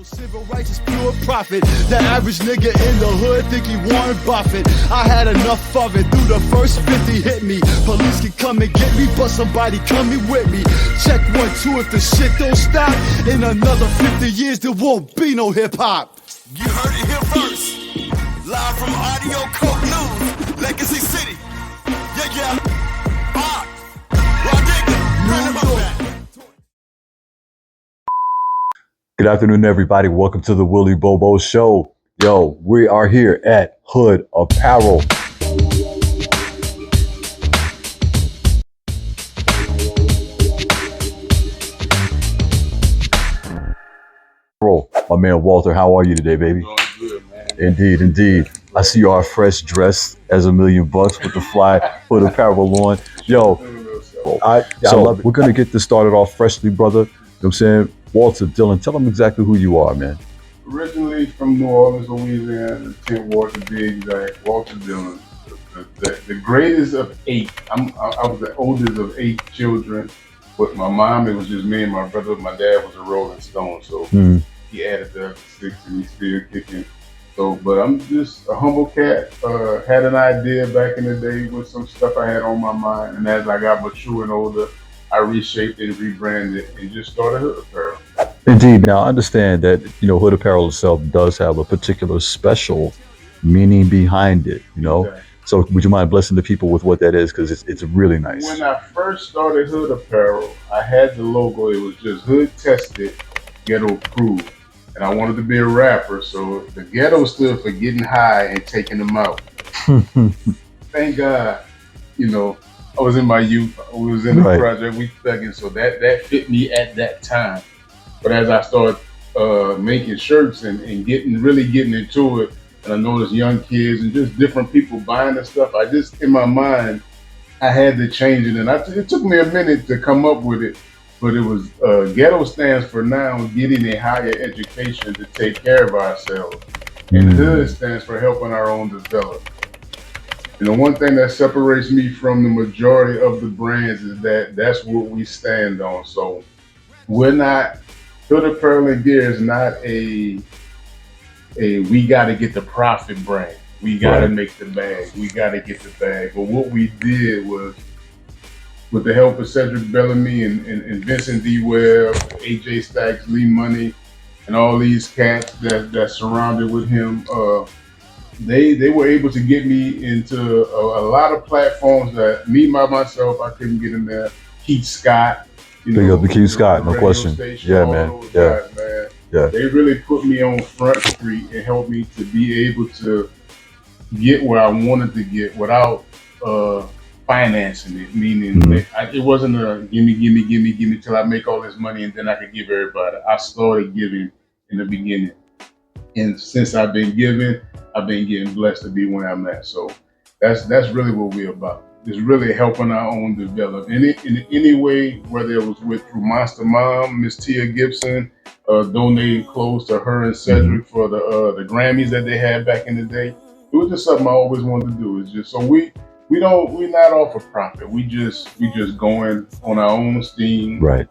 Civil rights is pure profit. The average nigga in the hood think he Warren Buffett. I had enough of it. Through the first 50 hit me. Police can come and get me, but somebody coming with me. Check 1, 2. If the shit don't stop, in another 50 years there won't be no hip hop. You heard it here first. Live from Audio Coke News, Legacy City. Yeah. Pop. Good afternoon, everybody. Welcome to the Willy Bobo Show. Yo, we are here at Hood Apparel. My man Walter, how are you today, baby? Doing good, man. Indeed. I see you are fresh dressed as $1,000,000 with the fly Hood Apparel on. Yo, I love it. We're gonna get this started off freshly, brother. You know what I'm saying? Walter, Dillon, tell them exactly who you are, man. Originally from New Orleans, Louisiana, 10th Ward to be exact, Walter Dillon. The greatest of 8. I was the oldest of 8 children. With my mom, it was just me and my brother. My dad was a Rolling Stone, so he added the 6 and he's still kicking. So, but I'm just a humble cat. Had an idea back in the day with some stuff I had on my mind, and as I got mature and older, I reshaped and rebranded and just started Hood Apparel. Indeed. Now, I understand that, Hood Apparel itself does have a particular special meaning behind it, Exactly. So would you mind blessing the people with what that is? Because it's really nice. When I first started Hood Apparel, I had the logo. It was just Hood Tested, Ghetto Approved. And I wanted to be a rapper, so the ghetto stood for getting high and taking them out. Thank God, I was in my youth. I was in the project, we thugging, so that fit me at that time. But as I started making shirts and really getting into it, and I noticed young kids and just different people buying the stuff, I just, in my mind, I had to change it. And it took me a minute to come up with it, but it was, ghetto stands for now getting a higher education to take care of ourselves. And Hood stands for helping our own develop. One thing that separates me from the majority of the brands is that's what we stand on. So we're not, Hood Apparel and Gear is not a we got to get the profit brand. We got to make the bag. We got to get the bag. But what we did was, with the help of Cedric Bellamy and Vincent D. Webb, AJ Stacks, Lee Money, and all these cats that surrounded with him, they were able to get me into a lot of platforms that me by myself I couldn't get in there. Keith Scott, Big up to Keith Scott, no question. Yeah, man. Yeah. They really put me on Front Street and helped me to be able to get where I wanted to get without financing it. Meaning it wasn't a gimme till I make all this money and then I could give everybody. I started giving in the beginning, and since I've been giving, I've been getting blessed to be where I'm at. So that's really what we're about. It's really helping our own develop in any way, whether it was through Monster Mom, Miss Tia Gibson, donating clothes to her and Cedric for the Grammys that they had back in the day. It was just something I always wanted to do. It's just so we're not off of profit. We just going on our own steam, right,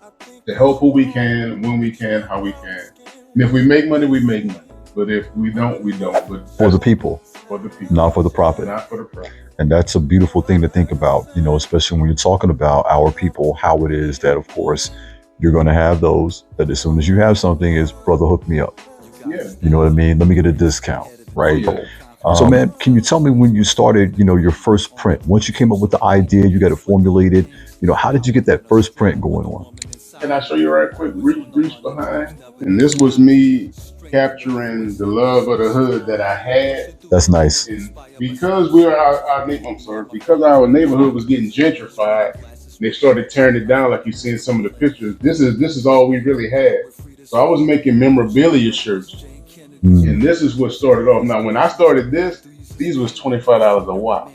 to help who we can, when we can, how we can. And if we make money, we make money. But if we don't, we don't. But for the people. For the people. Not for the profit. Not for the profit. And that's a beautiful thing to think about, especially when you're talking about our people, how it is that, of course, you're going to have those that as soon as you have something is, brother, hook me up. Yeah. You know what I mean? Let me get a discount, right? Oh, yeah. So, man, can you tell me when you started, your first print? Once you came up with the idea, you got it formulated, how did you get that first print going on? Can I show you right quick? Reach behind. And this was me capturing the love of the hood that I had. That's nice. And because because our neighborhood was getting gentrified, they started tearing it down like you see in some of the pictures. This is all we really had. So I was making memorabilia shirts. And this is what started off. Now, when I started these was $25 a watt.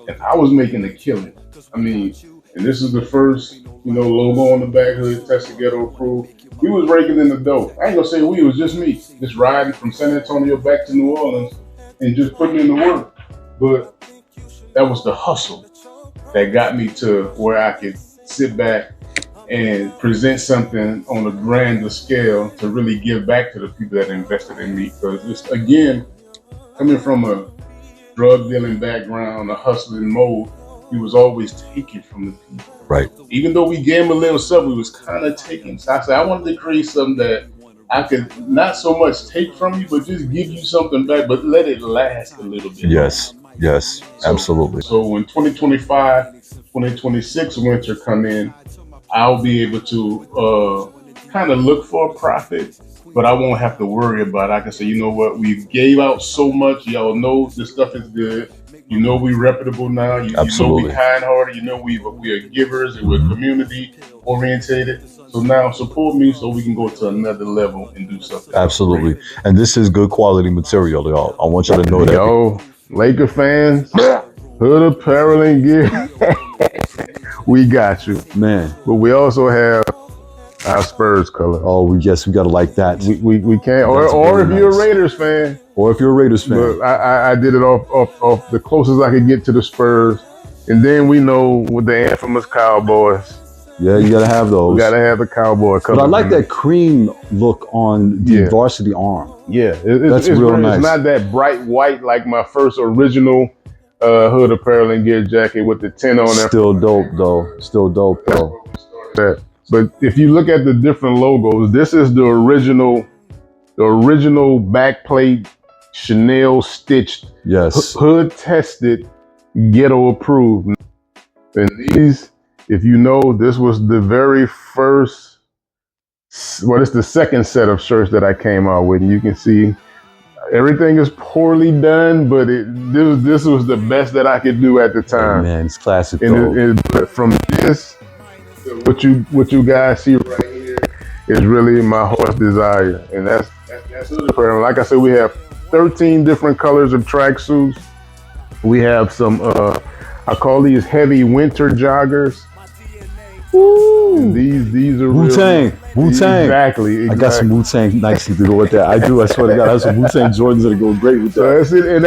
And I was making a killing. And this is the first, logo on the back, Hood Tested, Ghetto Approved. We was raking in the dough. I ain't gonna say we, it was just me. Just riding from San Antonio back to New Orleans and just putting in the work. But that was the hustle that got me to where I could sit back and present something on a grander scale to really give back to the people that invested in me. Because it's, again, coming from a drug dealing background, a hustling mode, we was always taking from the people. Right. Even though we gave them a little something, we was kind of taking. So I said, I wanted to create something that I could not so much take from you, but just give you something back, but let it last a little bit. Yes, yes, absolutely. So when 2025, 2026 winter come in, I'll be able to kind of look for a profit, but I won't have to worry about it. I can say, you know what, we gave out so much. Y'all know this stuff is good. You know we reputable now. You know we kind-hearted. You know we are givers and we're community-orientated. So now support me so we can go to another level and do something. Absolutely. Great. And this is good quality material, y'all. I want y'all to know that. Yo, Laker fans, Hood Apparel and Gear, we got you. Man. But we also have our Spurs color. Oh, we got to like that. We can't. Or if you're a Raiders fan. Or if you're a Raiders fan. But I did it off the closest I could get to the Spurs. And then we know with the infamous Cowboys. Yeah, you got to have those. You got to have the Cowboy color. But I like that cream look on the varsity arm. Yeah. That's real nice. It's not that bright white like my first original Hood Apparel and Gear jacket with the 10 on there. Still dope, though. But if you look at the different logos, this is the original backplate, Chanel stitched, hood tested, ghetto approved. And these, if you know, this was the very first, well, it's the second set of shirts that I came out with. And you can see everything is poorly done, but this was the best that I could do at the time. Hey man, it's classic. And from this, what you guys see right here is really my heart's desire, and that's Hood Apparel. Like I said, we have 13 different colors of tracksuits. We have some I call these heavy winter joggers. Woo! These are Wu-Tang. Exactly. I got some Wu-Tang nicely to go with that. I do. I swear to God, I have some Wu-Tang Jordans that go great with that. So that's it. And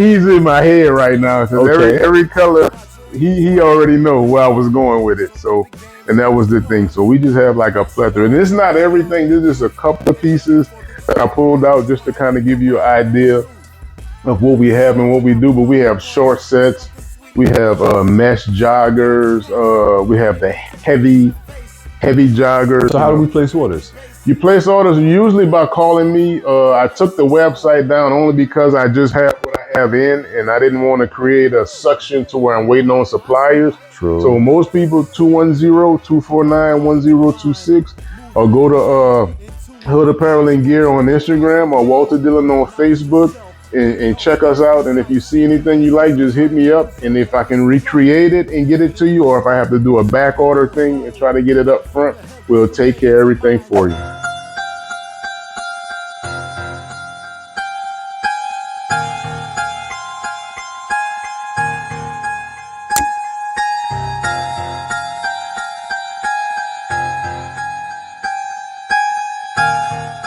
he's in my head right now. So every color, he already know where I was going with it. So, and that was the thing. So we just have like a plethora. And it's not everything. There's just a couple of pieces that I pulled out just to kind of give you an idea of what we have and what we do. But we have short sets. We have mesh joggers. We have the heavy joggers. So how do we place orders? You place orders usually by calling me. I took the website down only because I just have what I have in, and I didn't want to create a suction to where I'm waiting on suppliers. True. So most people, 210-249-1026, or go to Hood Apparel and Gear on Instagram or Walter Dillon on Facebook. And check us out. And if you see anything you like, just hit me up. And if I can recreate it and get it to you, or if I have to do a back order thing and try to get it up front, we'll take care of everything for you.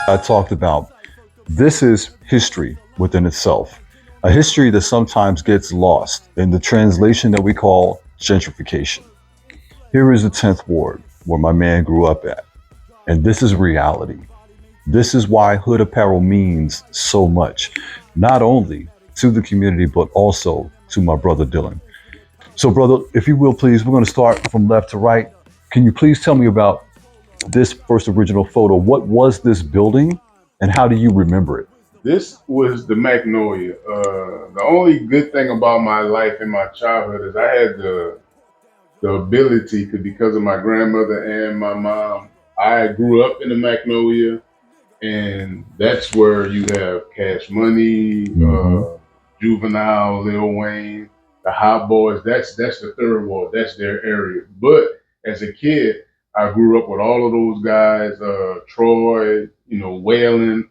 I talked about, this is history within itself, a history that sometimes gets lost in the translation that we call gentrification. Here is the 10th Ward, where my man grew up at, and this is reality. This is why Hood Apparel means so much, not only to the community, but also to my brother Dillon. So brother, if you will please, we're gonna start from left to right. Can you please tell me about this first original photo? What was this building and how do you remember it? This was the Magnolia. The only good thing about my life in my childhood is I had the ability to, because of my grandmother and my mom, I grew up in the Magnolia, and that's where you have Cash Money, Juvenile, Lil Wayne, the Hot Boys. That's the third ward. That's their area. But as a kid, I grew up with all of those guys, Troy, Waylon.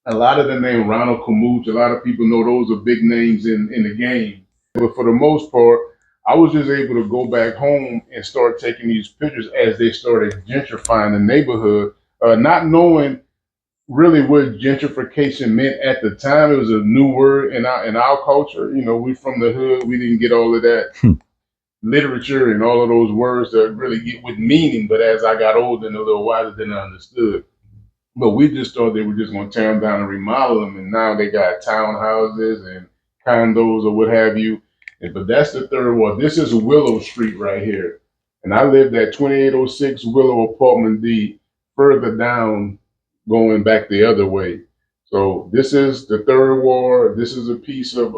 A lot of the name Ronald Camuch, a lot of people know those are big names in the game. But for the most part, I was just able to go back home and start taking these pictures as they started gentrifying the neighborhood, not knowing really what gentrification meant at the time. It was a new word in our culture. We from the hood, we didn't get all of that. literature and all of those words that really get with meaning. But as I got older and a little wiser, then I understood. But we just thought they were just going to tear them down and remodel them. And now they got townhouses and condos or what have you. But that's the third ward. This is Willow Street right here. And I lived at 2806 Willow Apartment D, further down, going back the other way. So this is the third ward. This is a piece of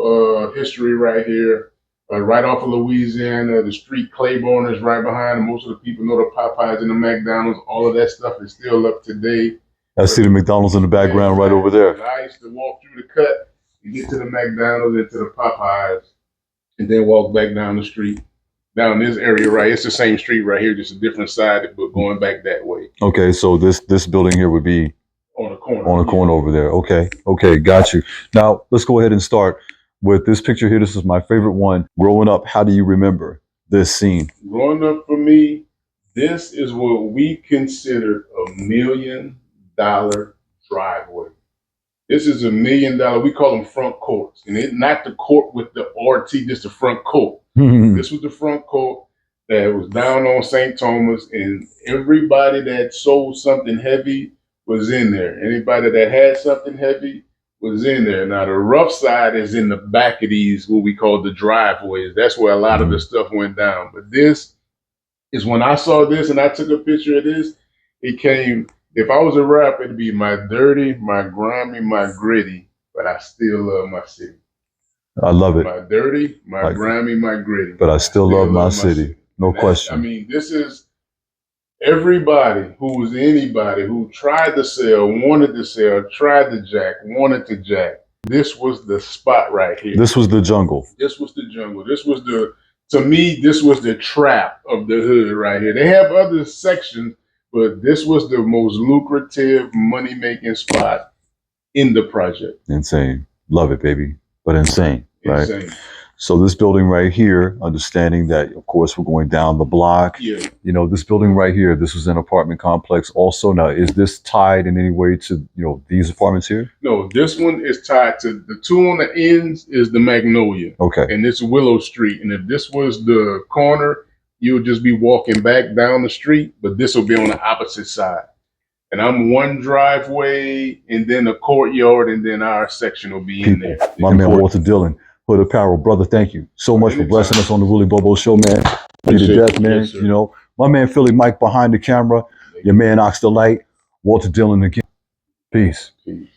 history right here. Right off of Louisiana, the street Claiborne is right behind. And most of the people know the Popeyes and the McDonald's. All of that stuff is still up to date. I see the McDonald's in the background right over there. And I used to walk through the cut and get to the McDonald's and to the Popeyes, and then walk back down the street, down this area right. It's the same street right here, just a different side, but going back that way. Okay, so this building here would be on the corner. On the corner over there. Okay, got you. Now let's go ahead and start with this picture here. This is my favorite one. Growing up, how do you remember this scene? Growing up for me, this is what we considered $1 million driveway. This is $1 million. We call them front courts, and it's not the court with the RT, just the front court. This was the front court that was down on St. Thomas, and everybody that sold something heavy was in there. Anybody that had something heavy was in there. Now the rough side is in the back of these, what we call the driveways. That's where a lot of the stuff went down. But this is when I saw this and I took a picture of this, it came. If I was a rapper, it'd be my dirty, my grimy, my gritty, but I still love my city. I love it. My dirty, my grimy, my gritty. But I still love my city. No question. I mean, this is everybody who was anybody who tried to sell, wanted to sell, tried to jack, wanted to jack. This was the spot right here. This was the jungle. This was the jungle. This was to me, this was the trap of the hood right here. They have other sections, but this was the most lucrative money-making spot in the project. Insane. Love it, baby. But insane, right? Insane. So this building right here, understanding that, of course, we're going down the block. Yeah. You know, this building right here, this was an apartment complex also. Now, is this tied in any way to, these apartments here? No, this one is tied to the two on the ends is the Magnolia. Okay. And it's Willow Street. And if this was the corner, you would just be walking back down the street, but this will be on the opposite side. And I'm one driveway and then a courtyard, and then our section will be in there. My man, Walter Dillon, Hood Apparel. Brother, thank you so much for blessing us on the Willy Bobo show, man. Be to death, man. Yes, my man, Philly Mike behind the camera, your man, Ox the Light, Walter Dillon again. Peace. Peace.